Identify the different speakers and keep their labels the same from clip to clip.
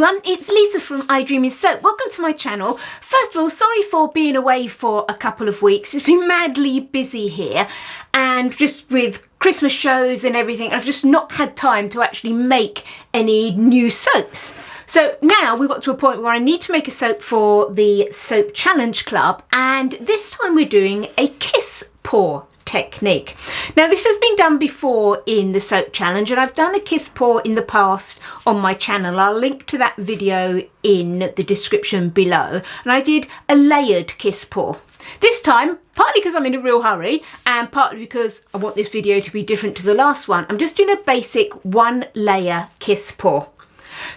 Speaker 1: everyone, it's Lisa from iDreaming Soap. Welcome to my channel. First of all, sorry for being away for a couple of weeks. It's been madly busy here and just with Christmas shows and everything, I've just not had time to actually make any new soaps. So now we've got to a point where I need to make a soap for the Soap Challenge Club, and this time we're doing a kiss pour technique. Now this has been done before in the soap challenge, and I've done a kiss pour in the past on my channel. I'll link to that video in the description below, and I did a layered kiss pour. This time, partly because I'm in a real hurry and partly because I want this video to be different to the last one, I'm just doing a basic one layer kiss pour.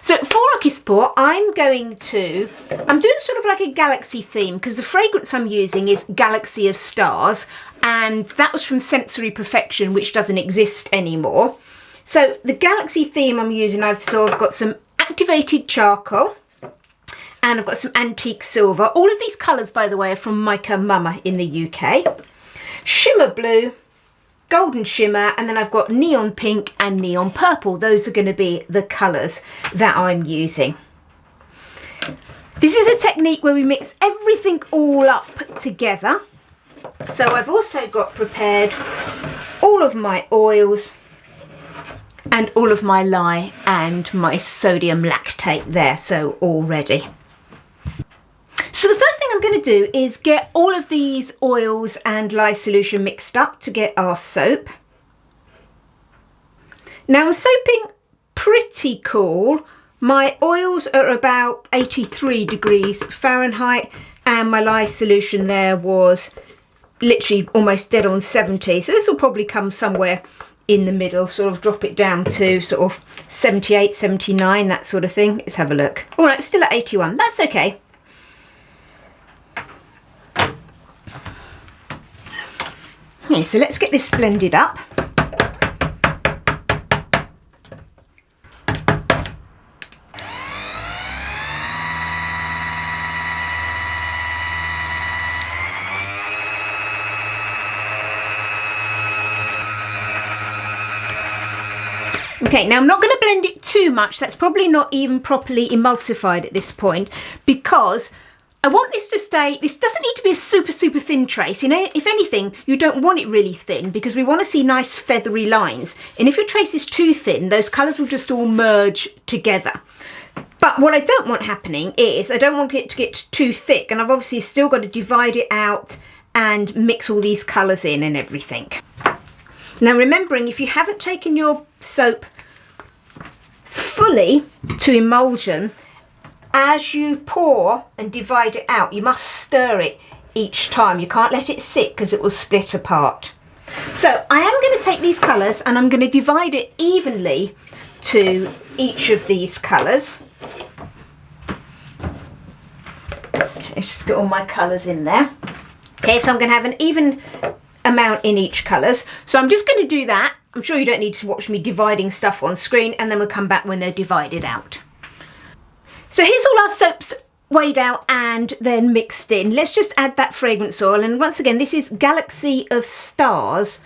Speaker 1: So for a kiss pour, I'm doing sort of like a galaxy theme, because the fragrance I'm using is Galaxy of Stars, and that was from Sensory Perfection, which doesn't exist anymore. So the galaxy theme I'm using, I've got some activated charcoal, and I've got some antique silver. All of these colours, by the way, are from Mica Mama in the UK. Shimmer blue, golden shimmer, and then I've got neon pink and neon purple. Those are going to be the colours that I'm using. This is a technique where we mix everything all up together. So I've also got prepared all of my oils and all of my lye and my sodium lactate there, so all ready. So the first thing I'm going to do is get all of these oils and lye solution mixed up to get our soap. Now I'm soaping pretty cool. My oils are about 83 degrees Fahrenheit and my lye solution there was literally almost dead on 70. So this will probably come somewhere in the middle, sort of drop it down to sort of 78, 79, that sort of thing. Let's have a look. All right, still at 81, that's okay. Okay, so let's get this blended up. Okay, now I'm not going to blend it too much. That's probably not even properly emulsified at this point, because I want this to stay, this doesn't need to be a super thin trace. You know, if anything, you don't want it really thin because we want to see nice feathery lines. And if your trace is too thin, those colours will just all merge together. But what I don't want happening is, I don't want it to get too thick, and I've obviously still got to divide it out and mix all these colours in and everything. Now remembering, if you haven't taken your soap fully to emulsion, as you pour and divide it out, you must stir it each time. You can't let it sit because it will split apart. So I am going to take these colours and I'm going to divide it evenly to each of these colours. Okay, let's just get all my colours in there. Okay, so I'm going to have an even amount in each colours. So I'm just going to do that. I'm sure you don't need to watch me dividing stuff on screen, and then we'll come back when they're divided out. So here's all our soaps weighed out and then mixed in. Let's just add that fragrance oil, and once again this is Galaxy of Stars,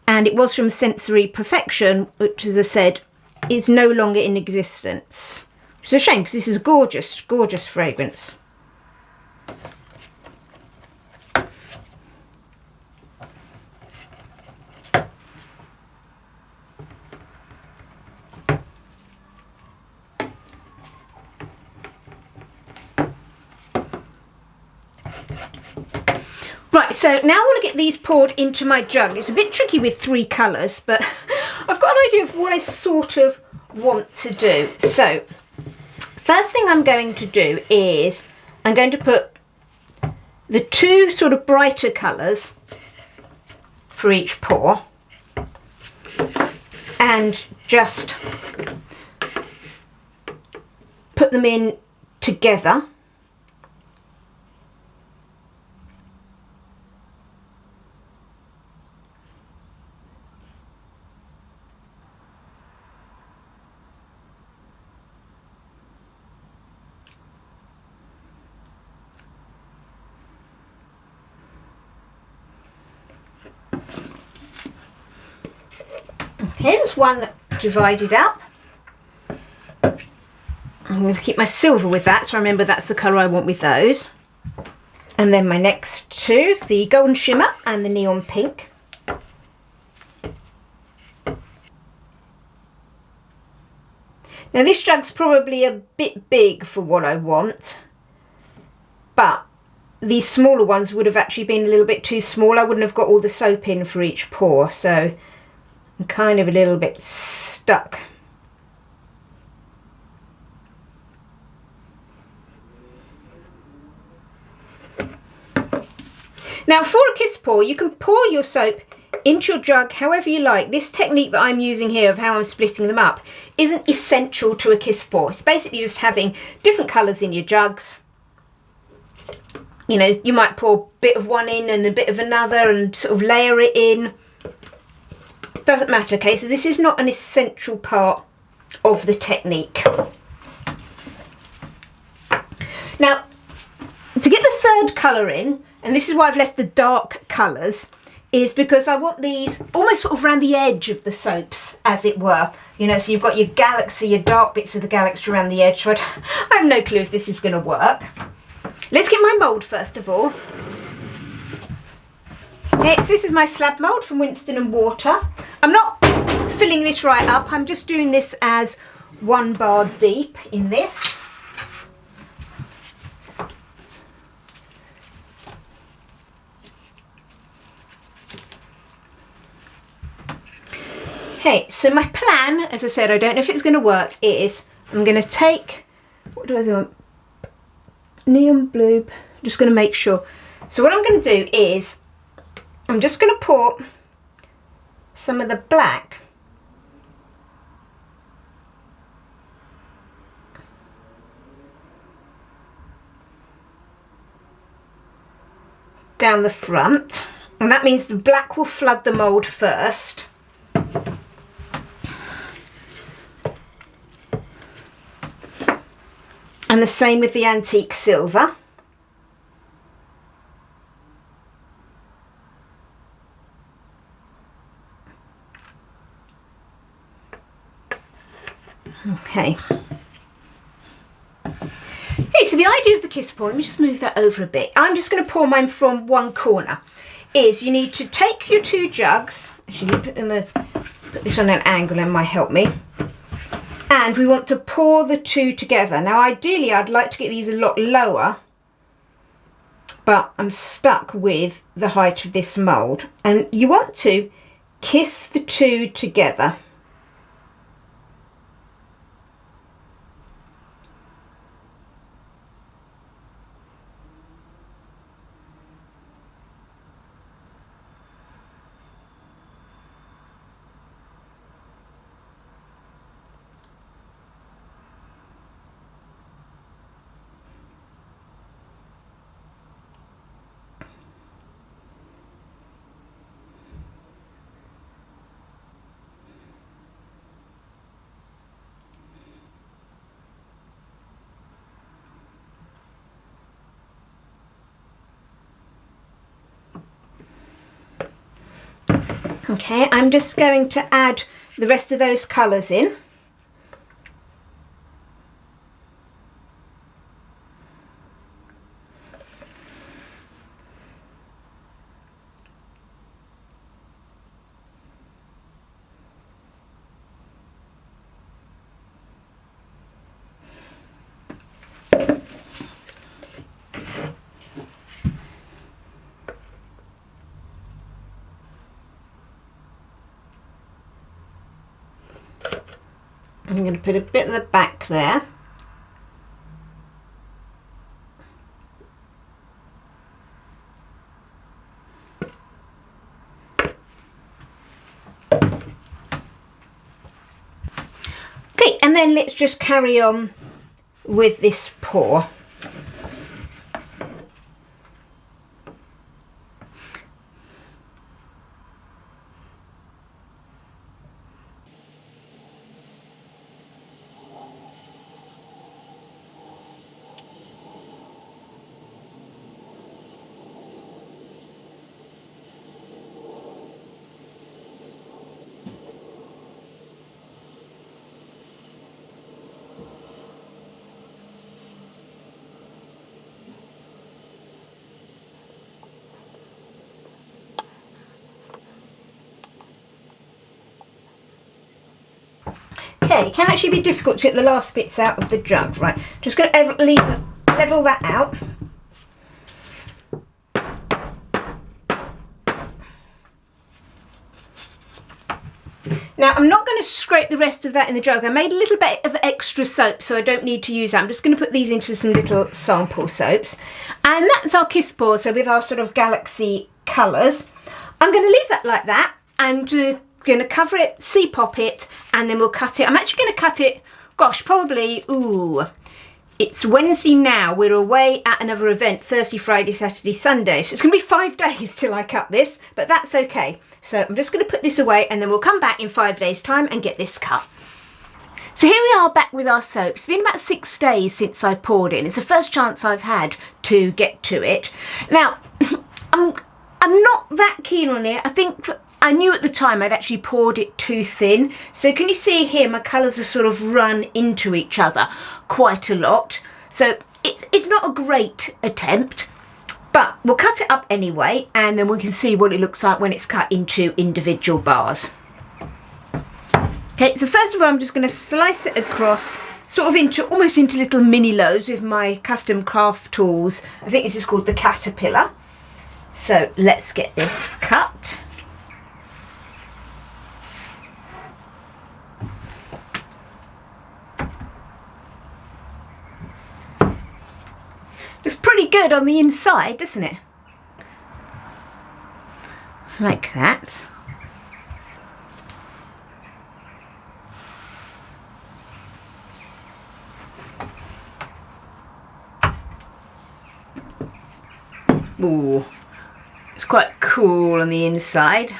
Speaker 1: and it was from Sensory Perfection, which, as I said, is no longer in existence. It's a shame because this is a gorgeous fragrance. Right, so now I want to get these poured into my jug. It's a bit tricky with three colours, but I've got an idea of what I sort of want to do. So, first thing I'm going to do is I'm going to put the two sort of brighter colours for each pour and just put them in together. Okay, there's one divided up. I'm going to keep my silver with that, so I remember that's the colour I want with those. And then my next two, the golden shimmer and the neon pink. Now this jug's probably a bit big for what I want, but these smaller ones would have actually been a little bit too small. I wouldn't have got all the soap in for each pour, so I'm kind of a little bit stuck. Now for a kiss pour, you can pour your soap into your jug however you like. This technique that I'm using here of how I'm splitting them up isn't essential to a kiss pour. It's basically just having different colours in your jugs. You know, you might pour a bit of one in and a bit of another and sort of layer it in. Doesn't matter, okay? So this is not an essential part of the technique. Now, to get the third colour in, and this is why I've left the dark colours, is because I want these almost sort of around the edge of the soaps, as it were. You know, so you've got your galaxy, your dark bits of the galaxy around the edge. So I have no clue if this is going to work. Let's get my mould first of all. Okay, so this is my slab mould from Winston & Water. I'm not filling this right up. I'm just doing this as 1 bar deep in this. Okay, so my plan, as I said, I don't know if it's going to work, is I'm going to take, what do I want? Neon blue. I'm just going to make sure. So what I'm going to do is, I'm just going to pour some of the black down the front, and that means the black will flood the mould first. And the same with the antique silver. Okay. Okay, so the idea of the kiss pour, let me just move that over a bit. I'm just going to pour mine from one corner. Is you need to take your 2 jugs. Actually, put this on an angle and might help me. And we want to pour the 2 together. Now ideally I'd like to get these a lot lower, but I'm stuck with the height of this mould. And you want to kiss the 2 together. Okay, I'm just going to add the rest of those colours in. I'm going to put a bit at the back there. Okay, and then let's just carry on with this pour. Okay, it can actually be difficult to get the last bits out of the jug. Right, just going to level that out. Now, I'm not going to scrape the rest of that in the jug. I made a little bit of extra soap, so I don't need to use that. I'm just going to put these into some little sample soaps. And that's our Kiss Paws, so with our sort of galaxy colours. I'm going to leave that like that and going to cover it, C-pop it, and then we'll cut it. I'm actually going to cut it, gosh, probably, it's Wednesday now. We're away at another event, Thursday, Friday, Saturday, Sunday. So it's going to be 5 days till I cut this, but that's okay. So I'm just going to put this away and then we'll come back in 5 days' time and get this cut. So here we are back with our soap. It's been about 6 days since I poured it. It's the first chance I've had to get to it. Now, I'm not that keen on it. I think I knew at the time I'd actually poured it too thin. So can you see here my colours are sort of run into each other quite a lot. So it's not a great attempt, but we'll cut it up anyway and then we can see what it looks like when it's cut into individual bars. Okay, so first of all I'm just going to slice it across sort of almost into little mini loaves with my custom craft tools. I think this is called the Caterpillar. So let's get this cut. Looks pretty good on the inside, doesn't it? Like that. Ooh, it's quite cool on the inside.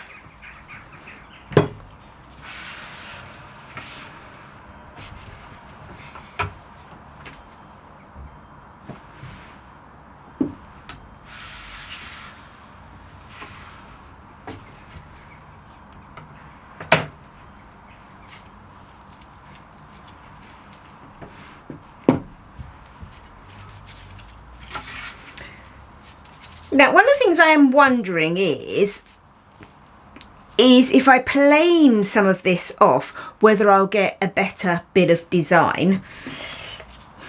Speaker 1: Now, one of the things I am wondering is if I plane some of this off, whether I'll get a better bit of design.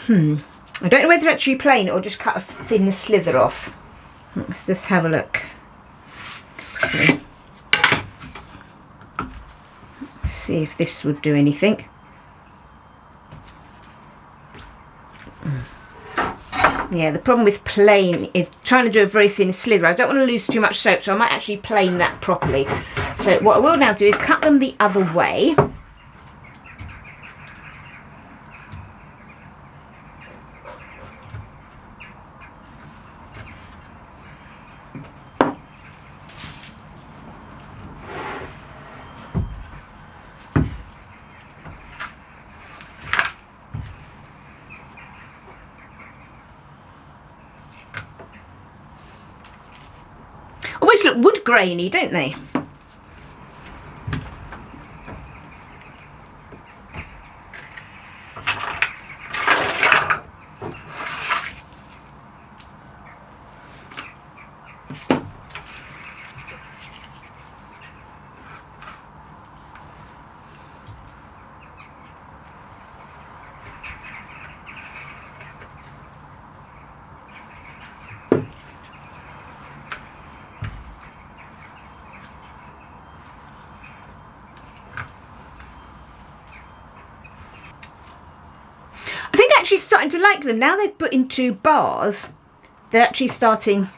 Speaker 1: I don't know whether to actually plane it or just cut a thin slither off. Let's just have a look. Let's see if this would do anything. Yeah, the problem with plane is trying to do a very thin slither. I don't want to lose too much soap, so I might actually plane that properly. So what I will now do is cut them the other way. Always look wood grainy, don't they? I think I'm actually starting to like them. Now they've put into bars, they're actually starting,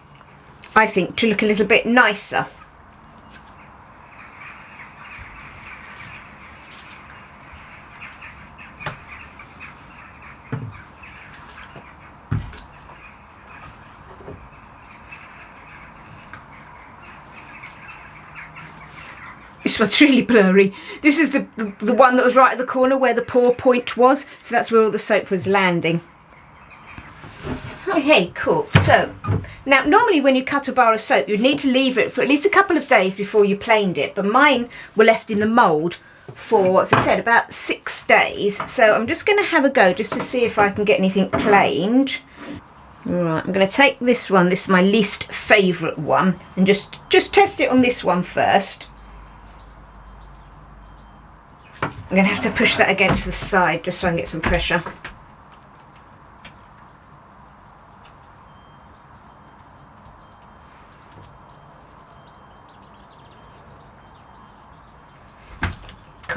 Speaker 1: I think, to look a little bit nicer. This one's really blurry. This is the one that was right at the corner where the pour point was, so that's where all the soap was landing. Okay, cool. So now normally when you cut a bar of soap you'd need to leave it for at least a couple of days before you planed it, but mine were left in the mould for, as I said, about 6 days. So I'm just going to have a go just to see if I can get anything planed. Right, I'm going to take this one, this is my least favourite one, and just test it on this one first. I'm going to have to push that against the side just so I can get some pressure.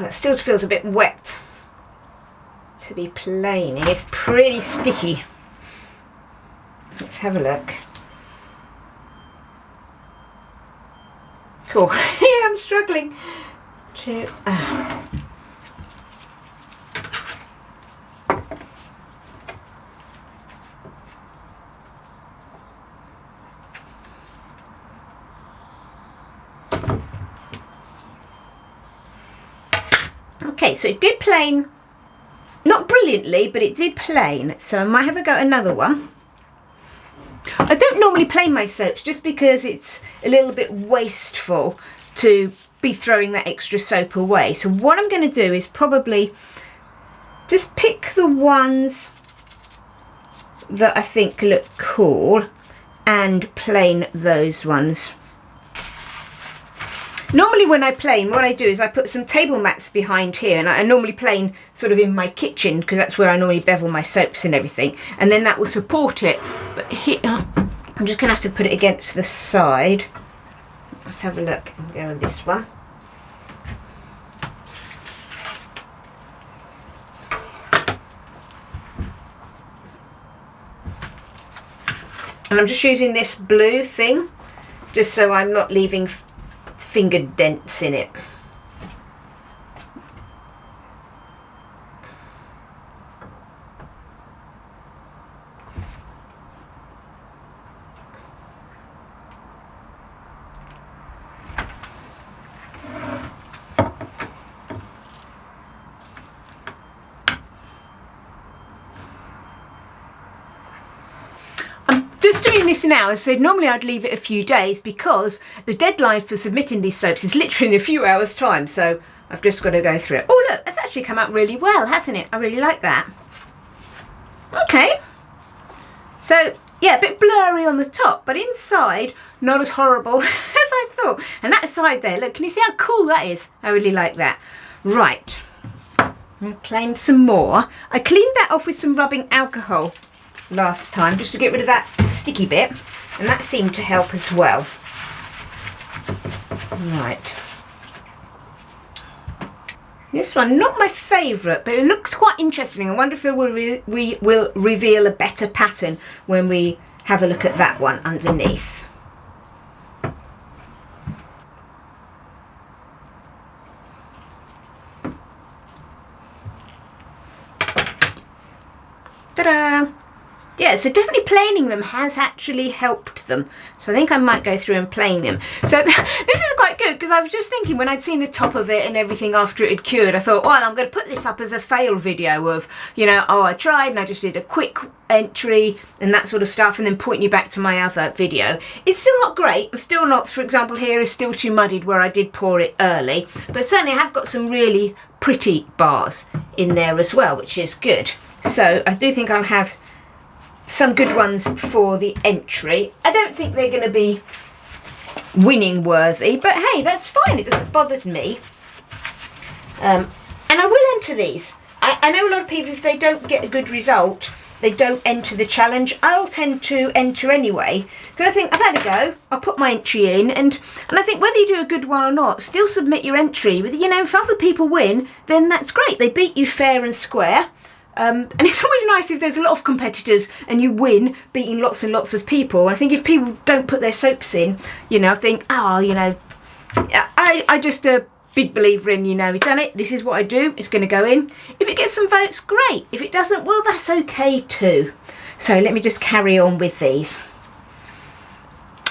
Speaker 1: It still feels a bit wet to be planing. It's pretty sticky. Let's have a look. Cool. Yeah, I'm struggling to... Okay, so it did plane, not brilliantly, but it did plane. So I might have a go at another one. I don't normally plane my soaps just because it's a little bit wasteful to be throwing that extra soap away. So what I'm going to do is probably just pick the ones that I think look cool and plane those ones. Normally when I plane, what I do is I put some table mats behind here, and I normally plane sort of in my kitchen because that's where I normally bevel my soaps and everything, and then that will support it. But here, I'm just going to have to put it against the side. Let's have a look and go with this one. And I'm just using this blue thing just so I'm not leaving finger dents in it. Just doing this now. I said normally I'd leave it a few days because the deadline for submitting these soaps is literally in a few hours time, so I've just got to go through it. Oh look, that's actually come out really well, hasn't it? I really like that. Okay, so yeah, a bit blurry on the top, but inside not as horrible as I thought. And that side there, look, can you see how cool that is? I really like that. Right, I'm going to plane some more. I cleaned that off with some rubbing alcohol last time just to get rid of that sticky bit, and that seemed to help as well. Right, this one not my favourite, but it looks quite interesting. I wonder if we will reveal a better pattern when we have a look at that one underneath. Ta-da! Yeah, so definitely planing them has actually helped them. So I think I might go through and plane them. So this is quite good because I was just thinking when I'd seen the top of it and everything after it had cured, I thought, well, I'm going to put this up as a fail video of, you know, oh, I tried and I just did a quick entry and that sort of stuff, and then point you back to my other video. It's still not great. I'm still not, for example, here is still too muddied where I did pour it early. But certainly I have got some really pretty bars in there as well, which is good. So I do think I'll have some good ones for the entry. I don't think they're going to be winning worthy, but hey, that's fine. It doesn't bother me. And I will enter these. I know a lot of people, if they don't get a good result, they don't enter the challenge. I'll tend to enter anyway because I think I've had a go. I'll put my entry in, and I think whether you do a good one or not, still submit your entry. With, you know, if other people win, then that's great. They beat you fair and square. And it's always nice if there's a lot of competitors and you win beating lots and lots of people. I think if people don't put their soaps in, you know, I think, oh, you know, I just a big believer in, you know, we've done it, this is what I do, it's going to go in. If it gets some votes, great. If it doesn't, well, that's okay too. So let me just carry on with these.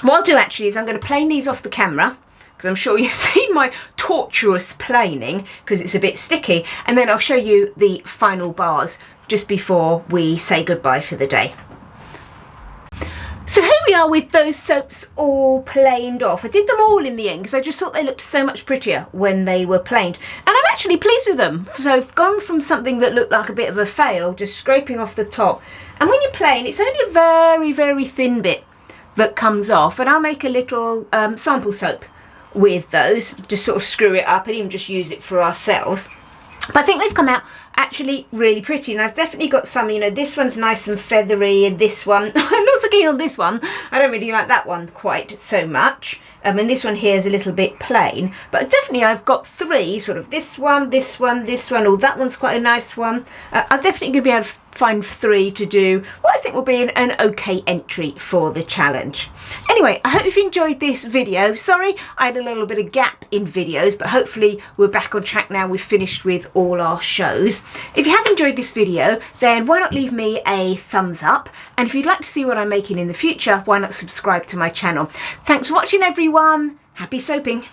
Speaker 1: What I'll do actually is I'm going to plane these off the camera, because I'm sure you've seen my tortuous planing because it's a bit sticky, and then I'll show you the final bars just before we say goodbye for the day. So here we are with those soaps all planed off. I did them all in the end because I just thought they looked so much prettier when they were planed, and I'm actually pleased with them. So I've gone from something that looked like a bit of a fail, just scraping off the top, and when you plane, it's only a very, very thin bit that comes off, and I'll make a little sample soap with those, just sort of screw it up and even just use it for ourselves. But I think they've come out actually really pretty, and I've definitely got some, you know, this one's nice and feathery, and this one, I'm not so keen on this one. I don't really like that one quite so much. And this one here is a little bit plain, but definitely I've got three, sort of this one, this one, this one. Oh, that one's quite a nice one. I'm definitely going to be able to find three to do what I think will be an okay entry for the challenge. Anyway, I hope you've enjoyed this video. Sorry I had a little bit of gap in videos, but hopefully we're back on track now. We've finished with all our shows. If you have enjoyed this video, then why not leave me a thumbs up? And if you'd like to see what I'm making in the future, why not subscribe to my channel? Thanks for watching, everyone. Happy soaping.